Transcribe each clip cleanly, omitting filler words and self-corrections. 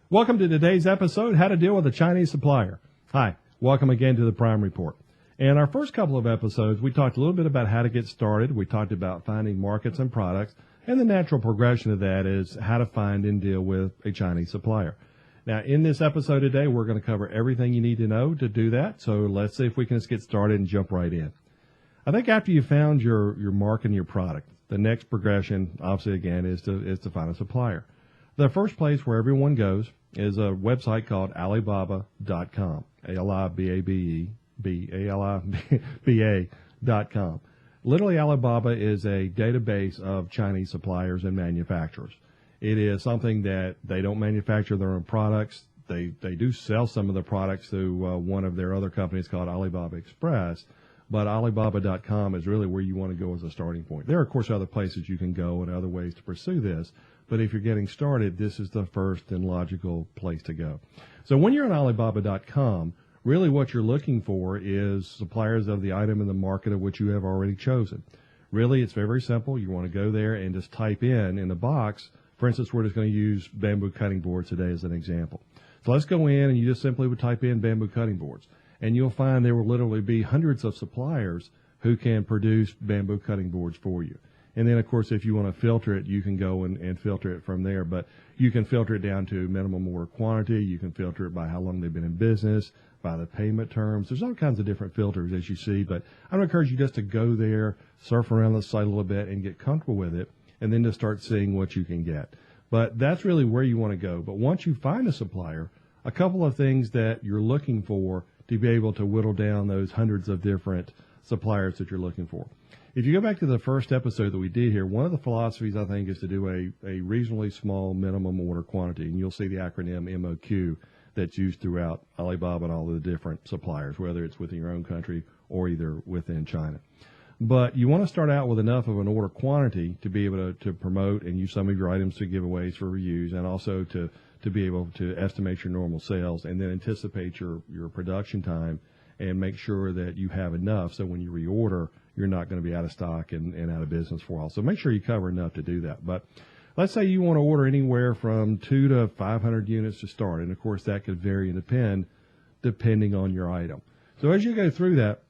Welcome to today's episode, How to Deal with a Chinese Supplier. Hi, welcome again to the Prime Report. In our first couple of episodes, we talked a little bit about how to get started. We talked about finding markets and products, and the natural progression of that is how to find and deal with a Chinese supplier. Now, in this episode today, we're going to cover everything you need to know to do that, so let's see if we can just get started and jump right in. I think after you found your market and your product, the next progression, obviously, again, is to find a supplier. The first place where everyone goes is a website called Alibaba.com, ALIBABA.com. Literally, Alibaba is a database of Chinese suppliers and manufacturers. It is something that they don't manufacture their own products. They do sell some of the products through one of their other companies called Alibaba Express, but Alibaba.com is really where you want to go as a starting point. There are, of course, other places you can go and other ways to pursue this, but if you're getting started, this is the first and logical place to go. So when you're on Alibaba.com, really what you're looking for is suppliers of the item in the market of which you have already chosen. Really, it's very, very simple. You want to go there and just type in the box. For instance, we're just going to use bamboo cutting boards today as an example. So let's go in and you just simply would type in bamboo cutting boards. And you'll find there will literally be hundreds of suppliers who can produce bamboo cutting boards for you. And then, of course, if you want to filter it, you can go and filter it from there. But you can filter it down to minimum order quantity. You can filter it by how long they've been in business, by the payment terms. There's all kinds of different filters, as you see. But I would encourage you just to go there, surf around the site a little bit, and get comfortable with it, and then to start seeing what you can get. But that's really where you want to go. But once you find a supplier, a couple of things that you're looking for to be able to whittle down those hundreds of different suppliers that you're looking for. If you go back to the first episode that we did here, one of the philosophies, I think, is to do a reasonably small minimum order quantity. And you'll see the acronym MOQ that's used throughout Alibaba and all of the different suppliers, whether it's within your own country or either within China. But you want to start out with enough of an order quantity to be able to promote and use some of your items to giveaways for reviews, and also to be able to estimate your normal sales and then anticipate your production time and make sure that you have enough so when you reorder, you're not going to be out of stock and out of business for a while. So make sure you cover enough to do that. But let's say you want to order anywhere from 200 to 500 units to start. And, of course, that could vary and depend depending on your item. So as you go through that,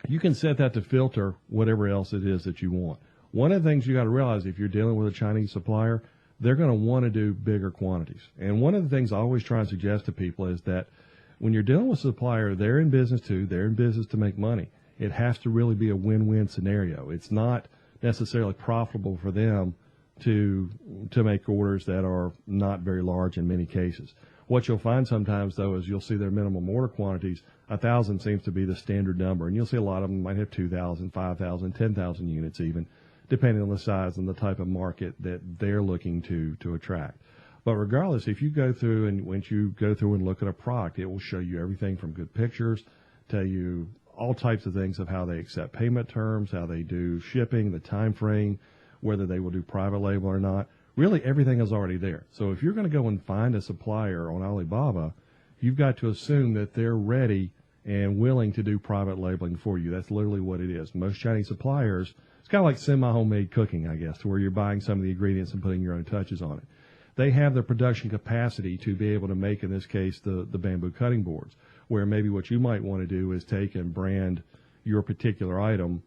you can set that to filter whatever else it is that you want. One of the things you got to realize, if you're dealing with a Chinese supplier, they're going to want to do bigger quantities. And one of the things I always try and suggest to people is that when you're dealing with a supplier, they're in business too. They're in business to make money. It has to really be a win-win scenario. It's not necessarily profitable for them to make orders that are not very large in many cases. What you'll find sometimes, though, is you'll see their minimum order quantities. 1,000 seems to be the standard number, and you'll see a lot of them might have 2,000, 5,000, 10,000 units even, depending on the size and the type of market that they're looking to attract. But regardless, if you go through and once you go through and look at a product, it will show you everything from good pictures, tell you all types of things of how they accept payment terms, how they do shipping, the time frame, whether they will do private label or not. Really, everything is already there. So if you're going to go and find a supplier on Alibaba, you've got to assume that they're ready and willing to do private labeling for you. That's literally what it is. Most Chinese suppliers, it's kind of like semi-homemade cooking, I guess, where you're buying some of the ingredients and putting your own touches on it. They have the production capacity to be able to make, in this case, the bamboo cutting boards, where maybe what you might want to do is take and brand your particular item,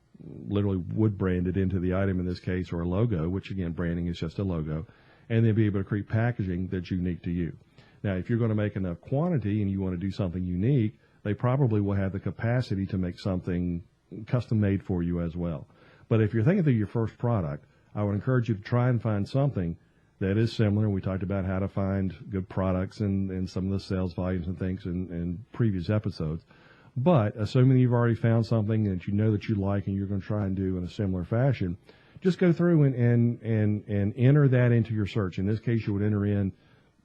literally wood brand it into the item in this case, or a logo, which again, branding is just a logo, and then be able to create packaging that's unique to you. Now, if you're going to make enough quantity and you want to do something unique, they probably will have the capacity to make something custom made for you as well. But if you're thinking through your first product, I would encourage you to try and find something that is similar. We talked about how to find good products and some of the sales volumes and things in previous episodes. But assuming you've already found something that you know that you like and you're going to try and do in a similar fashion, just go through and enter that into your search. In this case, you would enter in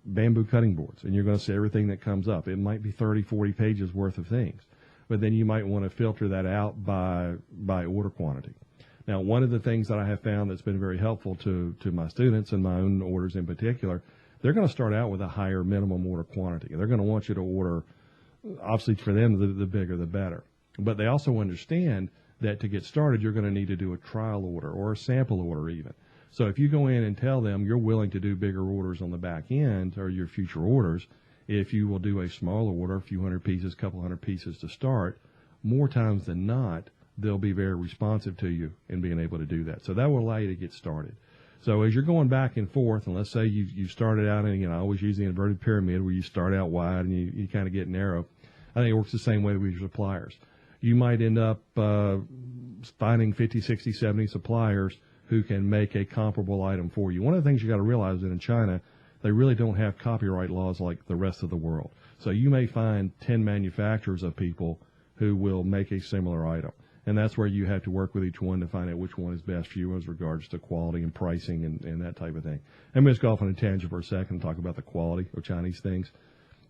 bamboo cutting boards, and you're going to see everything that comes up. It might be 30, 40 pages worth of things, but then you might want to filter that out by order quantity. Now, one of the things that I have found that's been very helpful to my students and my own orders in particular, they're going to start out with a higher minimum order quantity. They're going to want you to order, obviously for them, the bigger the better. But they also understand that to get started, you're going to need to do a trial order or a sample order even. So if you go in and tell them you're willing to do bigger orders on the back end or your future orders, if you will do a smaller order, a few hundred pieces, couple hundred pieces to start, more times than not, they'll be very responsive to you in being able to do that. So that will allow you to get started. So as you're going back and forth, and let's say you started out, and I always use the inverted pyramid where you start out wide and you kind of get narrow. I think it works the same way with your suppliers. You might end up finding 50, 60, 70 suppliers who can make a comparable item for you. One of the things you got to realize is that in China, they really don't have copyright laws like the rest of the world. So you may find 10 manufacturers of people who will make a similar item. And that's where you have to work with each one to find out which one is best for you as regards to quality and pricing and that type of thing. I'm going to go off on a tangent for a second and talk about the quality of Chinese things.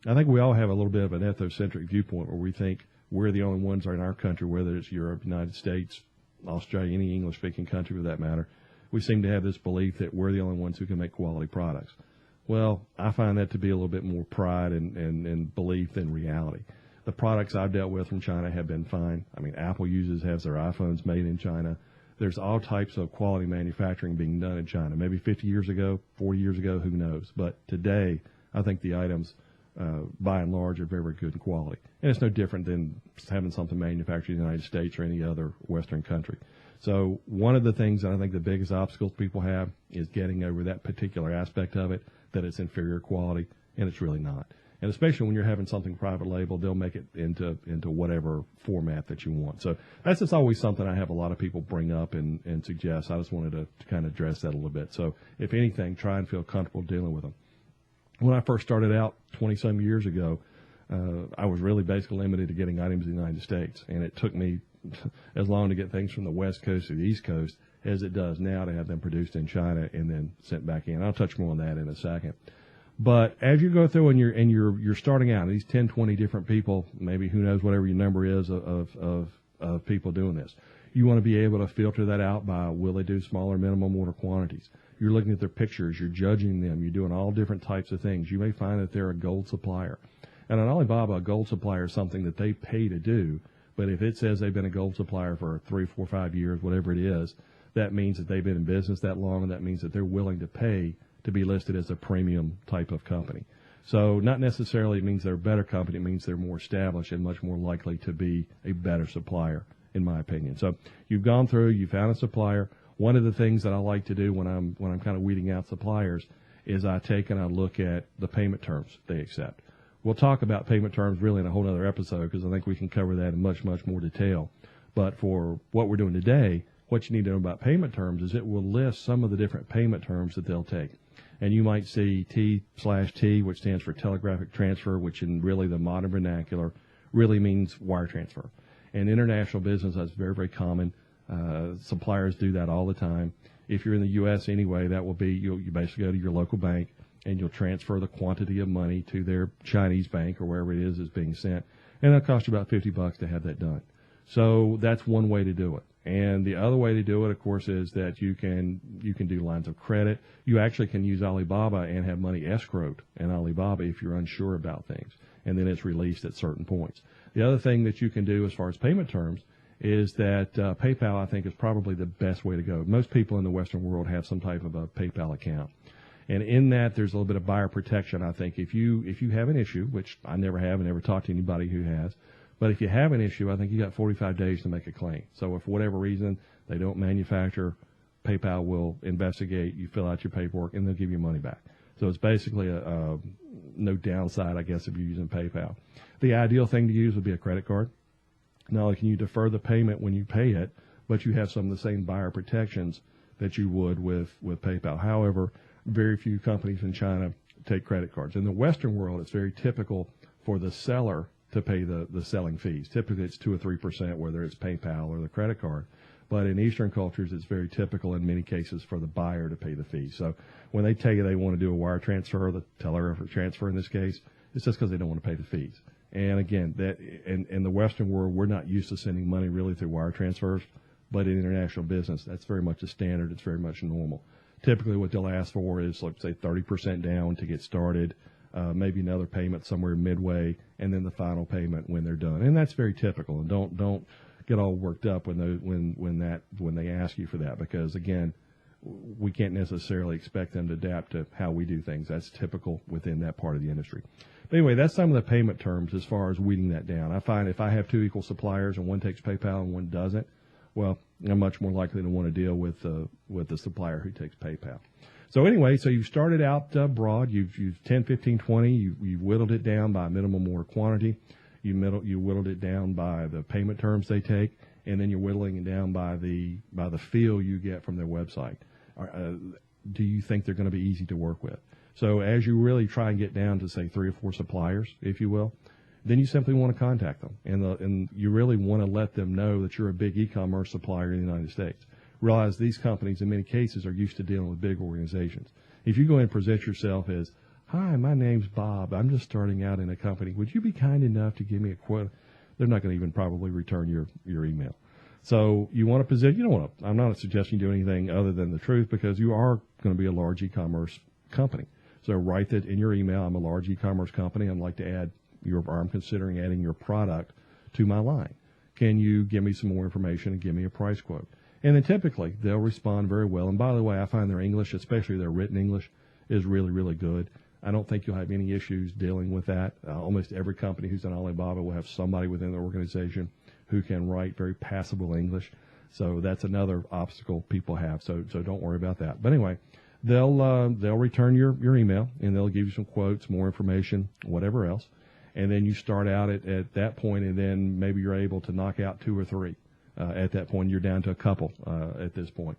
I think we all have a little bit of an ethnocentric viewpoint where we think we're the only ones in our country, whether it's Europe, United States, Australia, any English-speaking country for that matter. We seem to have this belief that we're the only ones who can make quality products. Well, I find that to be a little bit more pride and belief than reality. The products I've dealt with from China have been fine. I mean, Apple has their iPhones made in China. There's all types of quality manufacturing being done in China. Maybe 50 years ago, 40 years ago, who knows? But today, I think the items, by and large, are very, very good in quality. And it's no different than having something manufactured in the United States or any other Western country. So one of the things that I think the biggest obstacles people have is getting over that particular aspect of it, that it's inferior quality, and it's really not. And especially when you're having something private label, they'll make it into whatever format that you want. So that's just always something I have a lot of people bring up and suggest. I just wanted to kind of address that a little bit. So if anything, try and feel comfortable dealing with them. When I first started out 20-some years ago, I was really basically limited to getting items in the United States. And it took me as long to get things from the West Coast to the East Coast as it does now to have them produced in China and then sent back in. I'll touch more on that in a second. But as you go through and you're starting out, these 10, 20 different people, maybe who knows whatever your number is of people doing this, you want to be able to filter that out by will they do smaller minimum order quantities. You're looking at their pictures, you're judging them, you're doing all different types of things. You may find that they're a gold supplier. And on Alibaba, a gold supplier is something that they pay to do, but if it says they've been a gold supplier for 3, 4, 5 years, whatever it is, that means that they've been in business that long, and that means that they're willing to pay to be listed as a premium type of company. So not necessarily it means they're a better company, it means they're more established and much more likely to be a better supplier, in my opinion. So you've gone through, you found a supplier. One of the things that I like to do when I'm kind of weeding out suppliers is I take and I look at the payment terms they accept. We'll talk about payment terms really in a whole other episode because I think we can cover that in much, much more detail. But for what we're doing today, what you need to know about payment terms is it will list some of the different payment terms that they'll take. And you might see T/T, which stands for telegraphic transfer, which in really the modern vernacular really means wire transfer. And international business, that's very, very common. Suppliers do that all the time. If you're in the U.S. anyway, that will be you basically go to your local bank and you'll transfer the quantity of money to their Chinese bank or wherever it is being sent. And it'll cost you about $50 to have that done. So that's one way to do it. And the other way to do it, of course, is that you can do lines of credit. You actually can use Alibaba and have money escrowed in Alibaba if you're unsure about things, and then it's released at certain points. The other thing that you can do as far as payment terms is that PayPal, I think, is probably the best way to go. Most people in the Western world have some type of a PayPal account. And in that, there's a little bit of buyer protection, I think. If you have an issue, which I never have and never talked to anybody who has, but if you have an issue, I think you got 45 days to make a claim. So if for whatever reason they don't manufacture, PayPal will investigate, you fill out your paperwork, and they'll give you money back. So it's basically no downside, I guess, if you're using PayPal. The ideal thing to use would be a credit card. Not only can you defer the payment when you pay it, but you have some of the same buyer protections that you would with PayPal. However, very few companies in China take credit cards. In the Western world, it's very typical for the seller to pay the selling fees. Typically, it's 2 or 3%, whether it's PayPal or the credit card. But in Eastern cultures, it's very typical in many cases for the buyer to pay the fee. So when they tell you they want to do a wire transfer, the telegraphic transfer in this case, it's just because they don't want to pay the fees. And again, that in the Western world, we're not used to sending money really through wire transfers. But in international business, that's very much a standard. It's very much normal. Typically, what they'll ask for is, let's say, 30% down to get started. Maybe another payment somewhere midway, and then the final payment when they're done. And that's very typical. And don't get all worked up when they ask you for that, because again, we can't necessarily expect them to adapt to how we do things. That's typical within that part of the industry. But anyway, that's some of the payment terms as far as weeding that down. I find if I have two equal suppliers and one takes PayPal and one doesn't, well, I'm much more likely to want to deal with the supplier who takes PayPal. So anyway, so you've started out broad. You've 10, 15, 20. You've whittled it down by minimum order quantity. You whittled it down by the payment terms they take, and then you're whittling it down by the feel you get from their website. Do you think they're going to be easy to work with? So as you really try and get down to, say, 3 or 4 suppliers, if you will, then you simply want to contact them. And you really want to let them know that you're a big e-commerce supplier in the United States. Realize these companies, in many cases, are used to dealing with big organizations. If you go and present yourself as, "Hi, my name's Bob. I'm just starting out in a company. Would you be kind enough to give me a quote?" They're not going to even probably return your email. So you want to position, you don't want to, I'm not suggesting you do anything other than the truth, because you are going to be a large e-commerce company. So write that in your email, "I'm a large e-commerce company. I'd like to add I'm considering adding your product to my line. Can you give me some more information and give me a price quote?" And then typically they'll respond very well. And by the way, I find their English, especially their written English, is really, really good. I don't think you'll have any issues dealing with that. Almost every company who's in Alibaba will have somebody within their organization who can write very passable English. So that's another obstacle people have. So don't worry about that. But anyway, they'll return your email, and they'll give you some quotes, more information, whatever else. And then you start out at that point, and then maybe you're able to knock out 2 or 3. At that point, you're down to a couple at this point.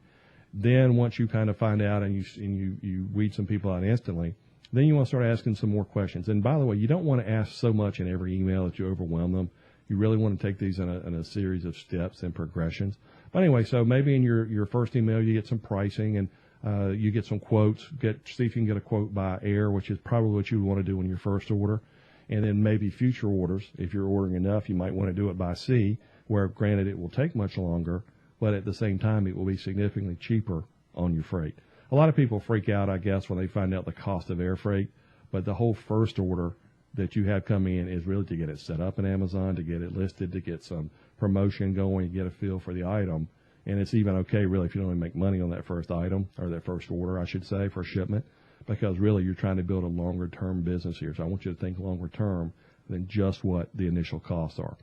Then once you kind of find out and you weed some people out instantly, then you want to start asking some more questions. And by the way, you don't want to ask so much in every email that you overwhelm them. You really want to take these in a series of steps and progressions. But anyway, so maybe in your first email you get some pricing, and you get some quotes. See if you can get a quote by air, which is probably what you would want to do in your first order. And then maybe future orders, if you're ordering enough, you might want to do it by sea, where granted it will take much longer, but at the same time it will be significantly cheaper on your freight. A lot of people freak out, I guess, when they find out the cost of air freight, but the whole first order that you have coming in is really to get it set up in Amazon, to get it listed, to get some promotion going, to get a feel for the item. And it's even okay, really, if you don't even make money on that first item, or that first order, I should say, for shipment, because really you're trying to build a longer-term business here. So I want you to think longer-term than just what the initial costs are.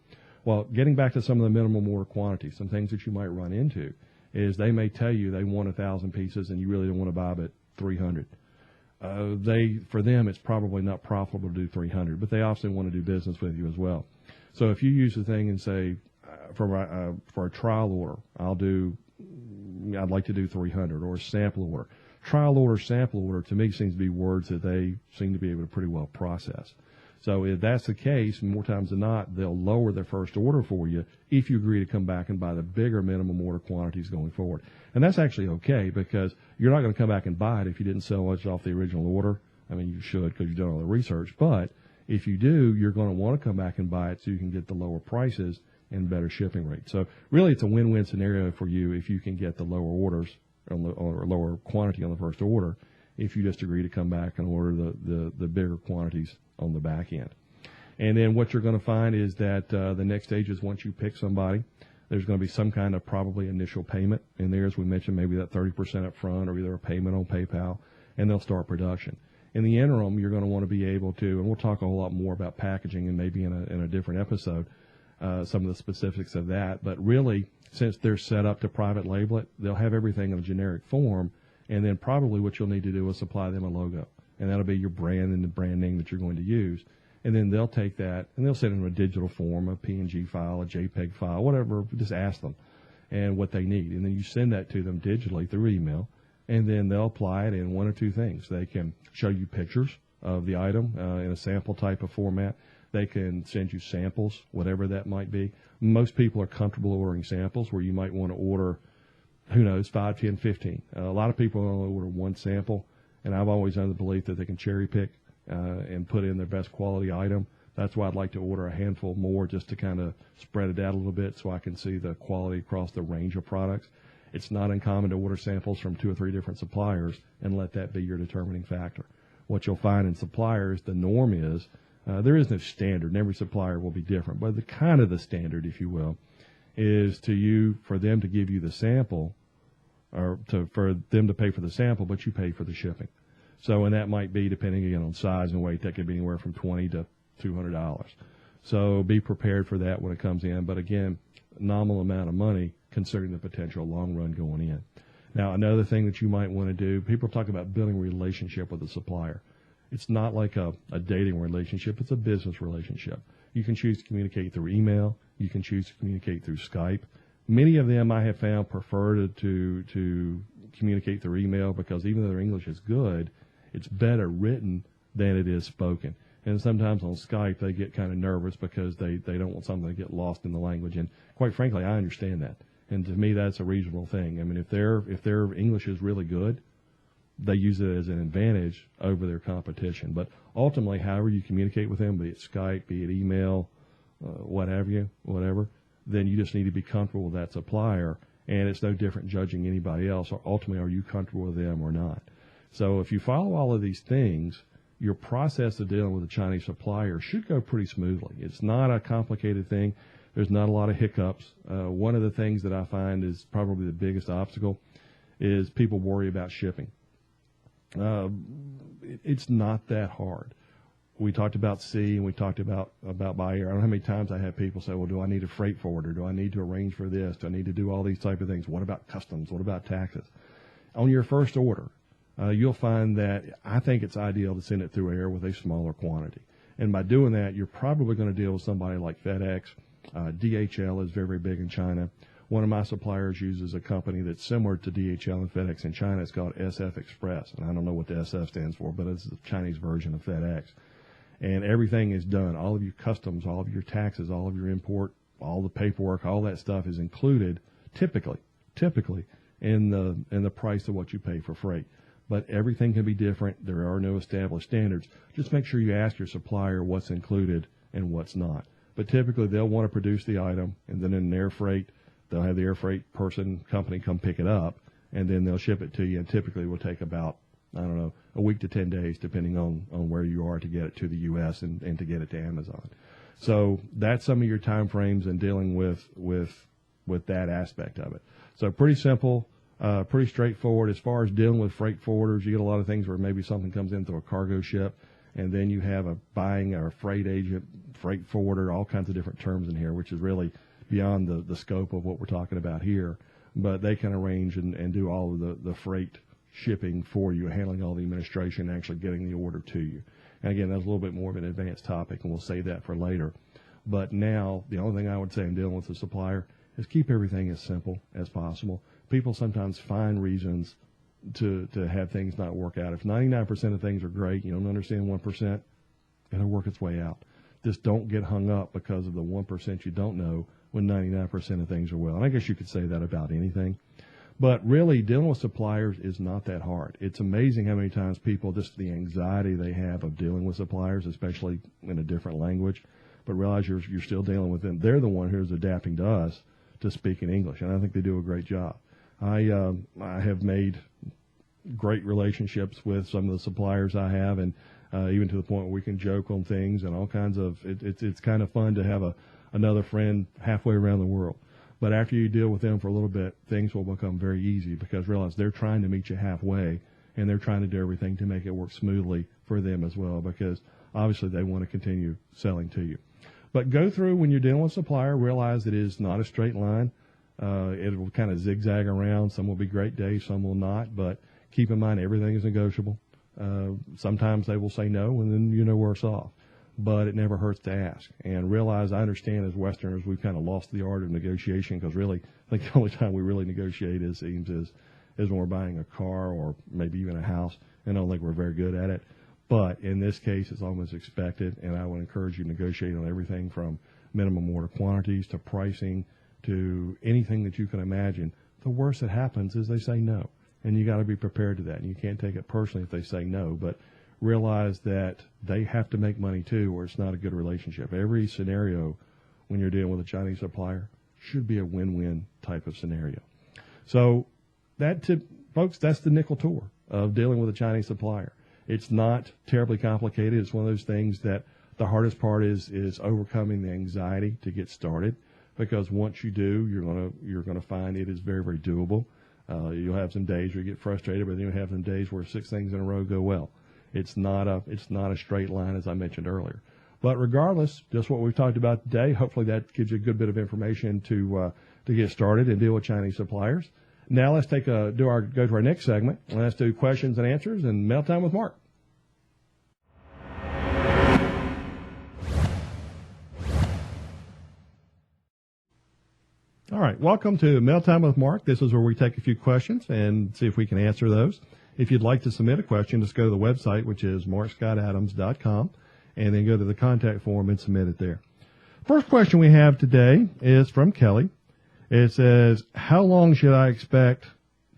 Well, getting back to some of the minimum order quantities, some things that you might run into is they may tell you they want 1,000 pieces and you really don't want to buy but 300. For them, it's probably not profitable to do 300, but they obviously want to do business with you as well. So if you use the thing and say, for a trial order, I'd like to do 300, or a sample order. Trial order, sample order, to me seems to be words that they seem to be able to pretty well process. So if that's the case, more times than not, they'll lower their first order for you if you agree to come back and buy the bigger minimum order quantities going forward. And that's actually okay, because you're not going to come back and buy it if you didn't sell much off the original order. I mean, you should, because you've done all the research. But if you do, you're going to want to come back and buy it so you can get the lower prices and better shipping rates. So really it's a win-win scenario for you if you can get the lower orders or lower quantity on the first order, if you just agree to come back and order the bigger quantities on the back end. And then what you're going to find is that the next stage is once you pick somebody, there's going to be some kind of probably initial payment in there, as we mentioned, maybe that 30% up front, or either a payment on PayPal, and they'll start production. In the interim, you're going to want to be able to, and we'll talk a whole lot more about packaging and maybe in a different episode, some of the specifics of that. But really, since they're set up to private label it, they'll have everything in a generic form, and then probably what you'll need to do is supply them a logo. And that'll be your brand and the brand name that you're going to use. And then they'll take that and they'll send it in a digital form, a PNG file, a JPEG file, whatever, just ask them and what they need. And then you send that to them digitally through email, and then they'll apply it in one or two things. They can show you pictures of the item in a sample type of format. They can send you samples, whatever that might be. Most people are comfortable ordering samples, where you might want to order, 5, 10, 15. A lot of people only order one sample, and I've always under the belief that they can cherry pick and put in their best quality item. That's why I'd like to order a handful more, just to kind of spread it out a little bit so I can see the quality across the range of products. It's not uncommon to order samples from 2 or 3 different suppliers and let that be your determining factor. What you'll find in suppliers, the norm is, there is no standard, and every supplier will be different, but the standard, if you will, is for them to give you the sample for them to pay for the sample, but you pay for the shipping. So, and that might be, depending again on size and weight, that could be anywhere from $20 to $200. So be prepared for that when it comes in. But again, nominal amount of money considering the potential long run going in. Now, another thing that you might want to do, people talk about building a relationship with a supplier. It's not like a dating relationship. It's a business relationship. You can choose to communicate through email. You can choose to communicate through Skype. Many of them I have found prefer to communicate through email because even though their English is good, it's better written than it is spoken. And sometimes on Skype they get kind of nervous because they don't want something to get lost in the language. And quite frankly, I understand that. And to me, that's a reasonable thing. I mean, if their English is really good, they use it as an advantage over their competition. But ultimately, however you communicate with them, be it Skype, be it email, whatever, then you just need to be comfortable with that supplier. And it's no different judging anybody else. Or ultimately, are you comfortable with them or not? So if you follow all of these things, your process of dealing with a Chinese supplier should go pretty smoothly. It's not a complicated thing. There's not a lot of hiccups. One of the things that I find is probably the biggest obstacle is people worry about shipping. It's not that hard. We talked about sea and we talked about by air. I don't know how many times I have people say, well, do I need a freight forwarder? Do I need to arrange for this? Do I need to do all these type of things? What about customs? What about taxes? On your first order, you'll find that I think it's ideal to send it through air with a smaller quantity. And by doing that, you're probably going to deal with somebody like FedEx. DHL is very, very big in China. One of my suppliers uses a company that's similar to DHL and FedEx in China. It's called SF Express. And I don't know what the SF stands for, but it's the Chinese version of FedEx. And everything is done. All of your customs, all of your taxes, all of your import, all the paperwork, all that stuff is included typically in the price of what you pay for freight. But everything can be different. There are no established standards. Just make sure you ask your supplier what's included and what's not. But typically they'll want to produce the item, and then in air freight, they'll have the air freight company come pick it up, and then they'll ship it to you. And typically it will take about, I don't know, a week to 10 days, depending on where you are to get it to the U.S. and to get it to Amazon. So that's some of your time frames in dealing with that aspect of it. So pretty simple. Pretty straightforward. As far as dealing with freight forwarders, you get a lot of things where maybe something comes in through a cargo ship, and then you have a buying or a freight agent, freight forwarder, all kinds of different terms in here, which is really beyond the scope of what we're talking about here. But they can arrange and do all of the freight shipping for you, handling all the administration, actually getting the order to you. And again, that's a little bit more of an advanced topic, and we'll save that for later. But now, the only thing I would say in dealing with a supplier is keep everything as simple as possible. People sometimes find reasons to have things not work out. If 99% of things are great, you don't understand 1%, it'll work its way out. Just don't get hung up because of the 1% you don't know when 99% of things are well. And I guess you could say that about anything. But really, dealing with suppliers is not that hard. It's amazing how many times people, just the anxiety they have of dealing with suppliers, especially in a different language, but realize you're still dealing with them. They're the one who's adapting to us to speak in English, and I think they do a great job. I have made great relationships with some of the suppliers I have, and even to the point where we can joke on things and all kinds of. It's kind of fun to have another friend halfway around the world. But after you deal with them for a little bit, things will become very easy because realize they're trying to meet you halfway, and they're trying to do everything to make it work smoothly for them as well because obviously they want to continue selling to you. But go through when you're dealing with a supplier, realize it is not a straight line. It will kind of zigzag around. Some will be great days, some will not. But keep in mind, everything is negotiable. Sometimes they will say no, and then you're no worse off. But it never hurts to ask. And realize, I understand as Westerners, we've kind of lost the art of negotiation because really, I think the only time we really negotiate is when we're buying a car or maybe even a house. And I don't think we're very good at it. But in this case, it's almost expected, and I would encourage you to negotiate on everything from minimum order quantities to pricing to anything that you can imagine. The worst that happens is they say no, and you got to be prepared to that. And you can't take it personally if they say no, but realize that they have to make money too, or it's not a good relationship. Every scenario when you're dealing with a Chinese supplier should be a win-win type of scenario. So folks, that's the nickel tour of dealing with a Chinese supplier. It's not terribly complicated. It's one of those things that the hardest part is overcoming the anxiety to get started, because once you do, you're gonna find it is very, very doable. You'll have some days where you get frustrated, but then you'll have some days where 6 things in a row go well. It's not a straight line, as I mentioned earlier. But regardless, just what we've talked about today, hopefully that gives you a good bit of information to get started and deal with Chinese suppliers. Now let's go to our next segment. Let's do questions and answers and Mail Time with Mark. All right, welcome to Mail Time with Mark. This is where we take a few questions and see if we can answer those. If you'd like to submit a question, just go to the website, which is markscottadams.com, and then go to the contact form and submit it there. First question we have today is from Kelly. It says, how long should I expect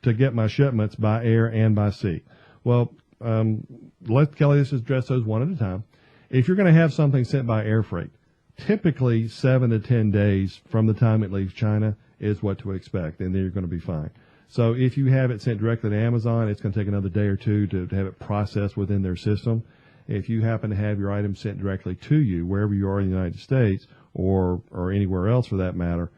to get my shipments by air and by sea? Well, Kelly, let's address those one at a time. If you're going to have something sent by air freight, typically 7 to 10 days from the time it leaves China is what to expect, and then you're going to be fine. So if you have it sent directly to Amazon, it's going to take another day or two to have it processed within their system. If you happen to have your item sent directly to you, wherever you are in the United States or anywhere else for that matter,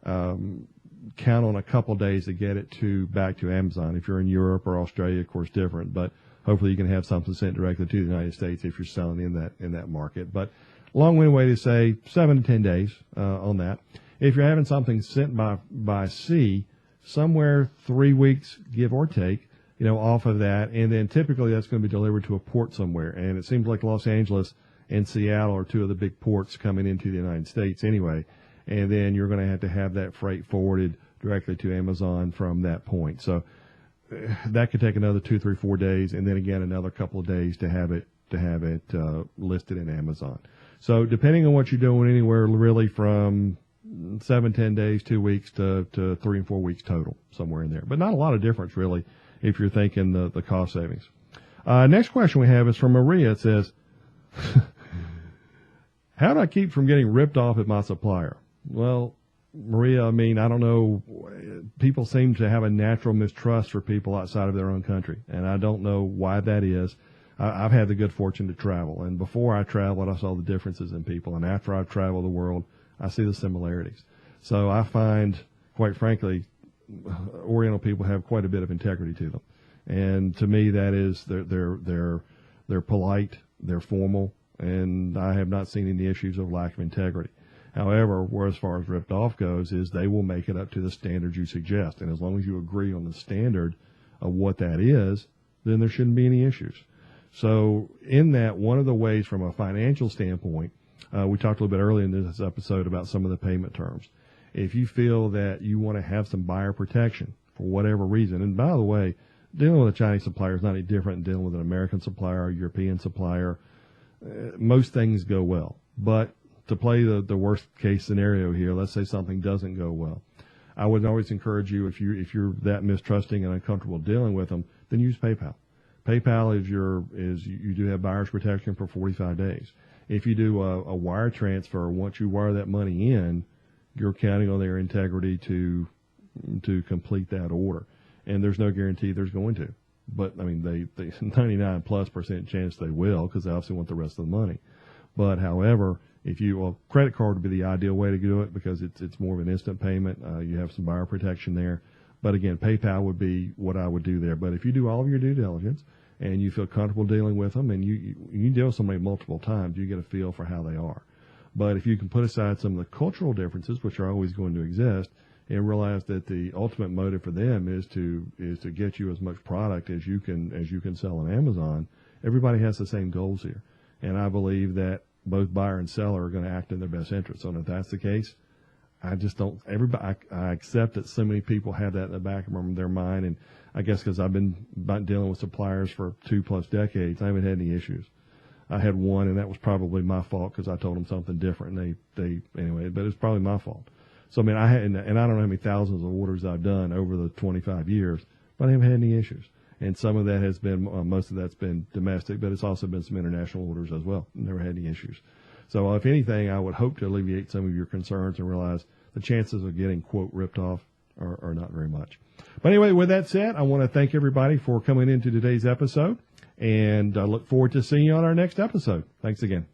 count on a couple days to get it back to Amazon. If you're in Europe or Australia, of course, different, but hopefully you can have something sent directly to the United States if you're selling in that market. But long-winded way to say 7 to 10 days on that. If you're having something sent by sea, somewhere 3 weeks, give or take, off of that, and then typically that's going to be delivered to a port somewhere. And it seems like Los Angeles and Seattle are two of the big ports coming into the United States anyway. And then you're going to have that freight forwarded directly to Amazon from that point. So that could take another 2, 3, 4 days, and then again another couple of days to have it listed in Amazon. So depending on what you're doing, anywhere really from 7, 10 days, 2 weeks to 3 and 4 weeks total, somewhere in there. But not a lot of difference really if you're thinking the cost savings. Next question we have is from Maria. It says, how do I keep from getting ripped off at my supplier? Well, Maria, I don't know. People seem to have a natural mistrust for people outside of their own country, and I don't know why that is. I've had the good fortune to travel, and before I traveled, I saw the differences in people, and after I've traveled the world, I see the similarities. So I find, quite frankly, Oriental people have quite a bit of integrity to them, and to me, that is they're polite, they're formal, and I have not seen any issues of lack of integrity. However, where as far as ripped off goes, is they will make it up to the standard you suggest, and as long as you agree on the standard of what that is, then there shouldn't be any issues. So in that, one of the ways from a financial standpoint, we talked a little bit earlier in this episode about some of the payment terms. If you feel that you want to have some buyer protection for whatever reason, and by the way, dealing with a Chinese supplier is not any different than dealing with an American supplier or a European supplier. Most things go well. But to play the worst case scenario here, let's say something doesn't go well. I would always encourage you, if you're that mistrusting and uncomfortable dealing with them, then use PayPal. PayPal is you do have buyer's protection for 45 days. If you do a wire transfer, once you wire that money in, you're counting on their integrity to complete that order. And there's no guarantee there's going to. But, they 99+% chance they will, because they obviously want the rest of the money. But, however, credit card would be the ideal way to do it because it's more of an instant payment. You have some buyer protection there. But again, PayPal would be what I would do there. But if you do all of your due diligence and you feel comfortable dealing with them, and you deal with somebody multiple times, you get a feel for how they are. But if you can put aside some of the cultural differences, which are always going to exist, and realize that the ultimate motive for them is to get you as much product as you can sell on Amazon, everybody has the same goals here. And I believe that both buyer and seller are going to act in their best interest. So if that's the case, I just don't. I accept that so many people have that in the back of their mind, and I guess because I've been dealing with suppliers for 2+ decades, I haven't had any issues. I had one, and that was probably my fault because I told them something different, and they anyway. But it's probably my fault. So I had, and I don't know how many thousands of orders I've done over the 25 years, but I haven't had any issues. And some of that has been, most of that's been domestic, but it's also been some international orders as well. Never had any issues. So if anything, I would hope to alleviate some of your concerns and realize the chances of getting, quote, ripped off are not very much. But anyway, with that said, I want to thank everybody for coming into today's episode, and I look forward to seeing you on our next episode. Thanks again.